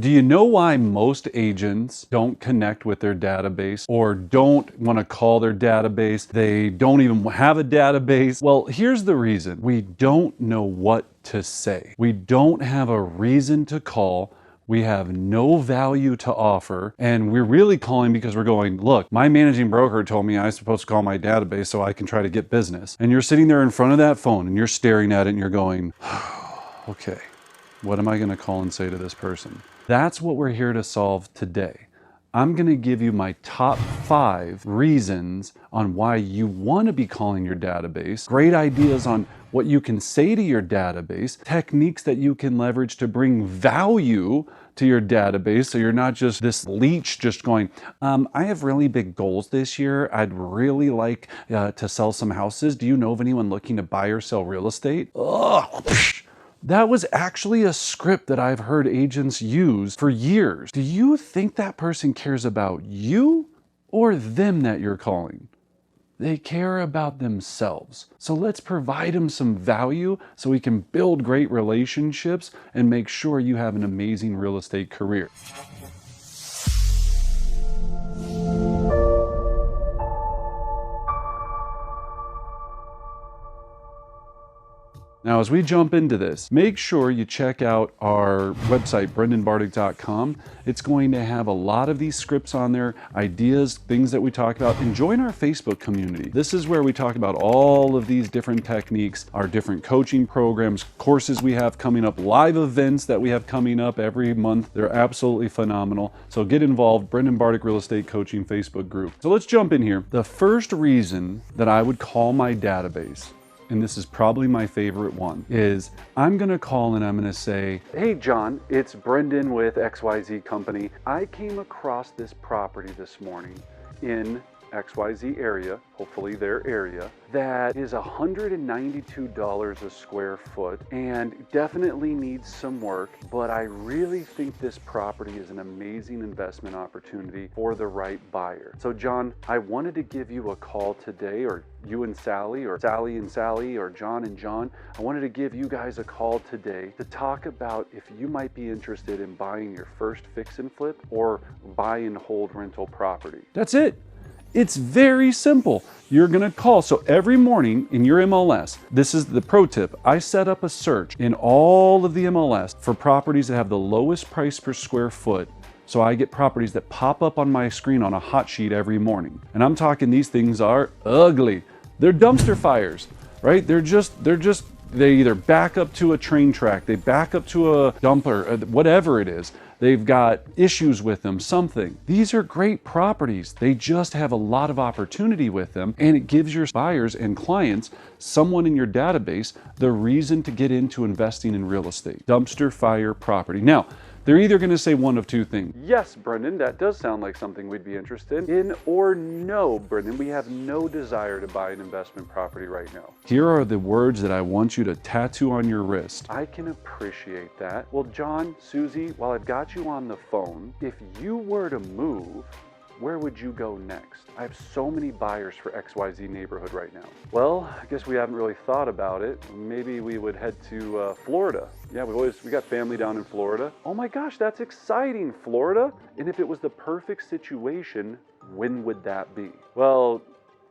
Do you know why most agents don't connect with their database or don't want to call their database? They don't even have a database. Well, here's the reason. We don't know what to say. We don't have a reason to call. We have no value to offer, and we're really calling because we're going, look, my managing broker told me I'm supposed to call my database so I can try to get business. And you're sitting there in front of that phone and you're staring at it and you're going, okay, what am I going to call and say to this person? That's what we're here to solve today. I'm going to give you my top 5 reasons on why you want to be calling your database, great ideas on what you can say to your database, techniques that you can leverage to bring value to your database so you're not just this leech just going, I have really big goals this year. I'd really like to sell some houses. Do you know of anyone looking to buy or sell real estate? Ugh. That was actually a script that I've heard agents use for years. Do you think that person cares about you or them that you're calling? They care about themselves. So let's provide them some value so we can build great relationships and make sure you have an amazing real estate career. Now, as we jump into this, make sure you check out our website, brendanbartic.com. It's going to have a lot of these scripts on there, ideas, things that we talk about, and join our Facebook community. This is where we talk about all of these different techniques, our different coaching programs, courses we have coming up, live events that we have coming up every month. They're absolutely phenomenal. So get involved, Brendan Bartic Real Estate Coaching Facebook group. So let's jump in here. The first reason that I would call my database, and this is probably my favorite one, is I'm gonna call and I'm gonna say, hey John, it's Brendan with XYZ Company. I came across this property this morning in XYZ area, hopefully their area, that is $192 a square foot and definitely needs some work, but I really think this property is an amazing investment opportunity for the right buyer. So John, I wanted to give you a call today, or you and Sally, or Sally and Sally, or John and John. I wanted to give you guys a call today to talk about if you might be interested in buying your first fix and flip or buy and hold rental property. That's it. It's very simple. You're gonna call. So every morning in your MLS, this is the pro tip, I set up a search in all of the MLS for properties that have the lowest price per square foot. So I get properties that pop up on my screen on a hot sheet every morning. And I'm talking, these things are ugly. They're dumpster fires, right? They either back up to a train track, they back up to a dumper, whatever it is. They've got issues with them, something. These are great properties. They just have a lot of opportunity with them, and it gives your buyers and clients, someone in your database, the reason to get into investing in real estate. Dumpster fire property. Now, they're either gonna say one of two things. Yes, Brendan, that does sound like something we'd be interested in, or no, Brendan, we have no desire to buy an investment property right now. Here are the words that I want you to tattoo on your wrist. I can appreciate that. Well, John, Susie, while I've got you on the phone, if you were to move, where would you go next? I have so many buyers for XYZ neighborhood right now. Well, I guess we haven't really thought about it. Maybe we would head to Florida. Yeah, we got family down in Florida. Oh my gosh, that's exciting, Florida. And if it was the perfect situation, when would that be? Well,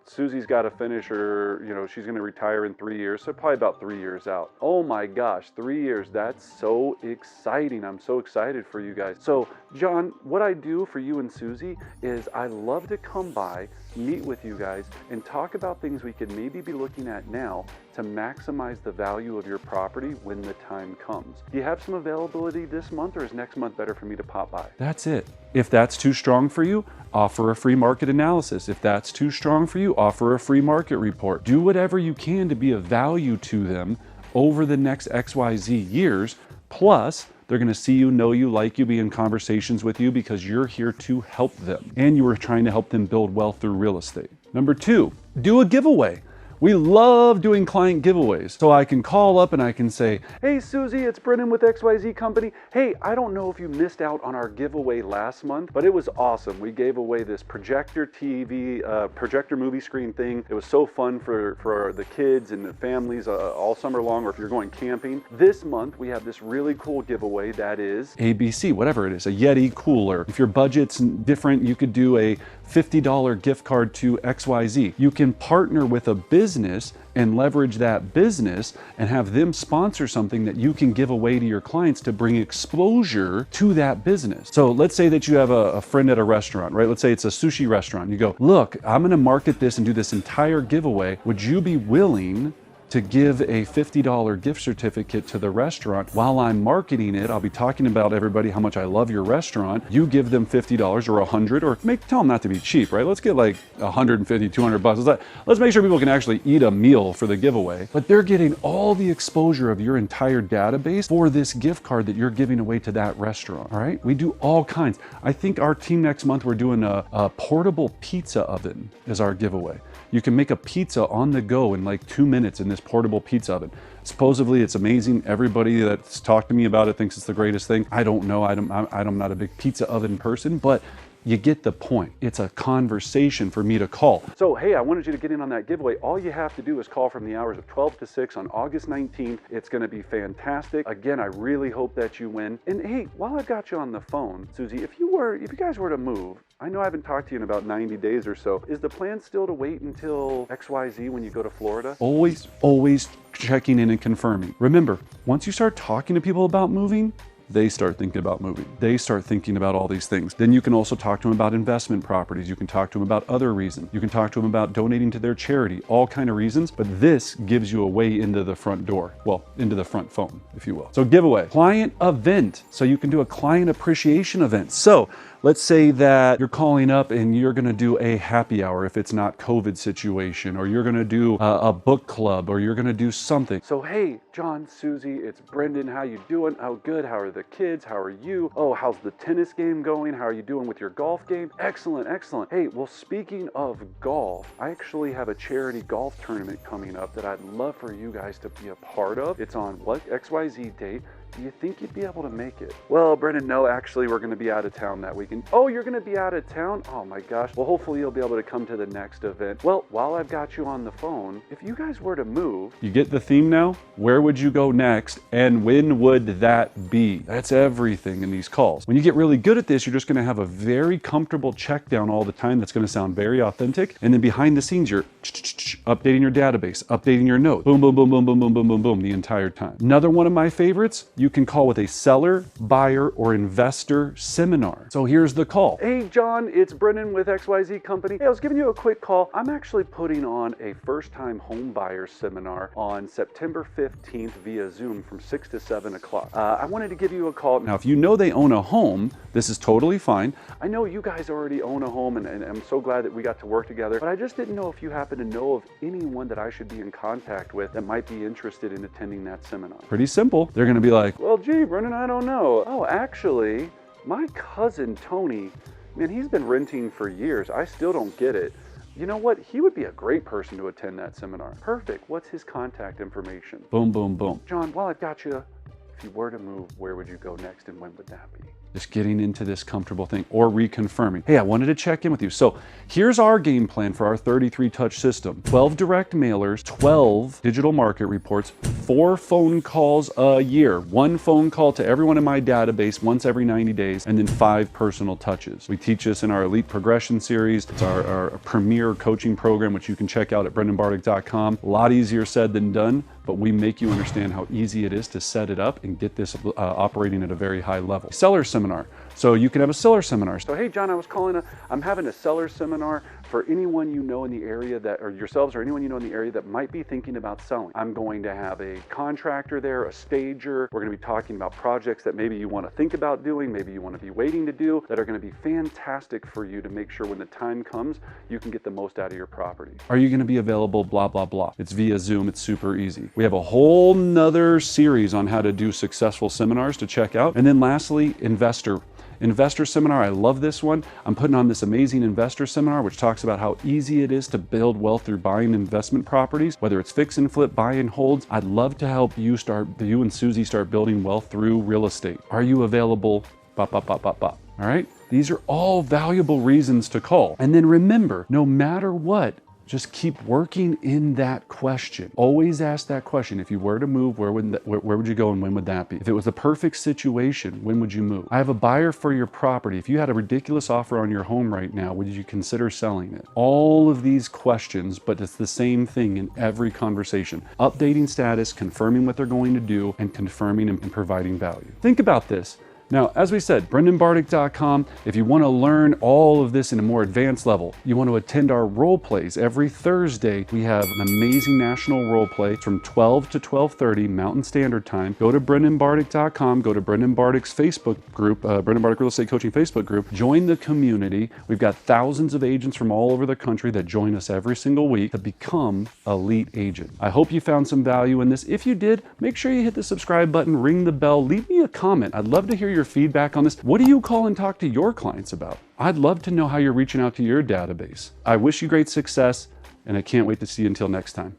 Susie's got to finish her, she's going to retire in 3 years, so probably about 3 years out. Oh my gosh, 3 years, that's so exciting. I'm so excited for you guys. So John, what I do for you and Susie is I love to come by, meet with you guys, and talk about things we could maybe be looking at now to maximize the value of your property when the time comes. Do you have some availability this month, or is next month better for me to pop by? That's it. If that's too strong for you, offer a free market analysis. If that's too strong for you, offer a free market report. Do whatever you can to be of value to them over the next XYZ years. Plus, they're gonna see you, know you, like you, be in conversations with you because you're here to help them. And you are trying to help them build wealth through real estate. Number 2, do a giveaway. We love doing client giveaways. So I can call up and I can say, hey Susie, it's Brendan with XYZ Company. Hey, I don't know if you missed out on our giveaway last month, but it was awesome. We gave away this projector TV, projector movie screen thing. It was so fun for the kids and the families all summer long, or if you're going camping. This month, we have this really cool giveaway that is ABC, whatever it is, a Yeti cooler. If your budget's different, you could do a $50 gift card to XYZ. You can partner with a business and leverage that business and have them sponsor something that you can give away to your clients to bring exposure to that business. So let's say that you have a friend at a restaurant, right? Let's say it's a sushi restaurant. You go, look, I'm gonna market this and do this entire giveaway. Would you be willing to give a $50 gift certificate to the restaurant? While I'm marketing it, I'll be talking about everybody how much I love your restaurant. You give them $50 or $100, or tell them not to be cheap, right? Let's get like $150, $200. Let's make sure people can actually eat a meal for the giveaway. But they're getting all the exposure of your entire database for this gift card that you're giving away to that restaurant, all right? We do all kinds. I think our team next month, we're doing a portable pizza oven as our giveaway. You can make a pizza on the go in like 2 minutes in this portable pizza oven. Supposedly it's amazing. Everybody that's talked to me about it thinks it's the greatest thing. I don't know. I'm not a big pizza oven person, but you get the point. It's a conversation for me to call. So, hey, I wanted you to get in on that giveaway. All you have to do is call from the hours of 12 to 6 on August 19th. It's gonna be fantastic. Again, I really hope that you win. And hey, while I've got you on the phone, Susie, if you guys were to move, I know I haven't talked to you in about 90 days or so. Is the plan still to wait until XYZ when you go to Florida? Always checking in and confirming. Remember, once you start talking to people about moving, they start thinking about moving. They start thinking about all these things. Then you can also talk to them about investment properties. You can talk to them about other reasons. You can talk to them about donating to their charity, all kind of reasons, but this gives you a way into the front door. Well, into the front phone, if you will. So giveaway, client event. So you can do a client appreciation event. So let's say that you're calling up and you're gonna do a happy hour if it's not COVID situation, or you're gonna do a book club, or you're gonna do something. So, hey, John, Susie, it's Brendan, how you doing? Oh, good, how are the kids? How are you? Oh, how's the tennis game going? How are you doing with your golf game? Excellent, excellent. Hey, well, speaking of golf, I actually have a charity golf tournament coming up that I'd love for you guys to be a part of. It's on what XYZ date. Do you think you'd be able to make it? Well, Brendan, no, actually, we're gonna be out of town that weekend. Oh, you're gonna be out of town? Oh my gosh. Well, hopefully you'll be able to come to the next event. Well, while I've got you on the phone, if you guys were to move, you get the theme now? Where would you go next? And when would that be? That's everything in these calls. When you get really good at this, you're just gonna have a very comfortable check down all the time that's gonna sound very authentic. And then behind the scenes, you're updating your database, updating your notes. Boom, boom, boom, boom, boom, boom, boom, boom, boom, the entire time. Another one of my favorites, you can call with a seller, buyer, or investor seminar. So here's the call. Hey, John, it's Brendan with XYZ Company. Hey, I was giving you a quick call. I'm actually putting on a first-time home buyer seminar on September 15th via Zoom from 6 to 7 o'clock. I wanted to give you a call. Now, if you know they own a home, this is totally fine. I know you guys already own a home, and I'm so glad that we got to work together, but I just didn't know if you happen to know of anyone that I should be in contact with that might be interested in attending that seminar. Pretty simple. They're gonna be like, well, gee, Brendan, I don't know. Oh, actually, my cousin Tony, man, he's been renting for years. I still don't get it. You know what? He would be a great person to attend that seminar. Perfect. What's his contact information? Boom, boom, boom. John, while I've got you, if you were to move, where would you go next and when would that be? Just getting into this comfortable thing or reconfirming. Hey, I wanted to check in with you. So here's our game plan for our 33 touch system. 12 direct mailers, 12 digital market reports, 4 phone calls a year, 1 phone call to everyone in my database once every 90 days, and then 5 personal touches. We teach this in our Elite Progression series. It's our premier coaching program, which you can check out at brendanbartic.com. A lot easier said than done, but we make you understand how easy it is to set it up and get this operating at a very high level. Seller seminar. So you can have a seller seminar. So, hey, John, I'm having a seller seminar for anyone you know in the area that, or yourselves or anyone you know in the area that might be thinking about selling. I'm going to have a contractor there, a stager. We're going to be talking about projects that maybe you want to think about doing, maybe you want to be waiting to do, that are going to be fantastic for you to make sure when the time comes, you can get the most out of your property. Are you going to be available? Blah, blah, blah. It's via Zoom. It's super easy. We have a whole nother series on how to do successful seminars to check out. And then lastly, investor. Investor seminar, I love this one. I'm putting on this amazing investor seminar, which talks about how easy it is to build wealth through buying investment properties, whether it's fix and flip, buy and holds. I'd love to help you and Susie start building wealth through real estate. Are you available? Bop, bop, bop, bop, bop. All right. These are all valuable reasons to call. And then remember, no matter what, just keep working in that question. Always ask that question. If you were to move, where would you go and when would that be? If it was the perfect situation, when would you move? I have a buyer for your property. If you had a ridiculous offer on your home right now, would you consider selling it? All of these questions, but it's the same thing in every conversation. Updating status, confirming what they're going to do, and confirming and providing value. Think about this. Now, as we said, brendanbartic.com. If you want to learn all of this in a more advanced level, you want to attend our role plays. Every Thursday, we have an amazing national role play from 12 to 12:30 Mountain Standard Time. Go to brendanbartic.com, go to Brendan Bartic's Facebook group, Brendan Bartic Real Estate Coaching Facebook group. Join the community. We've got thousands of agents from all over the country that join us every single week to become elite agent. I hope you found some value in this. If you did, make sure you hit the subscribe button, ring the bell, leave me a comment. I'd love to hear your feedback on this. What do you call and talk to your clients about? I'd love to know how you're reaching out to your database. I wish you great success, and I can't wait to see you until next time.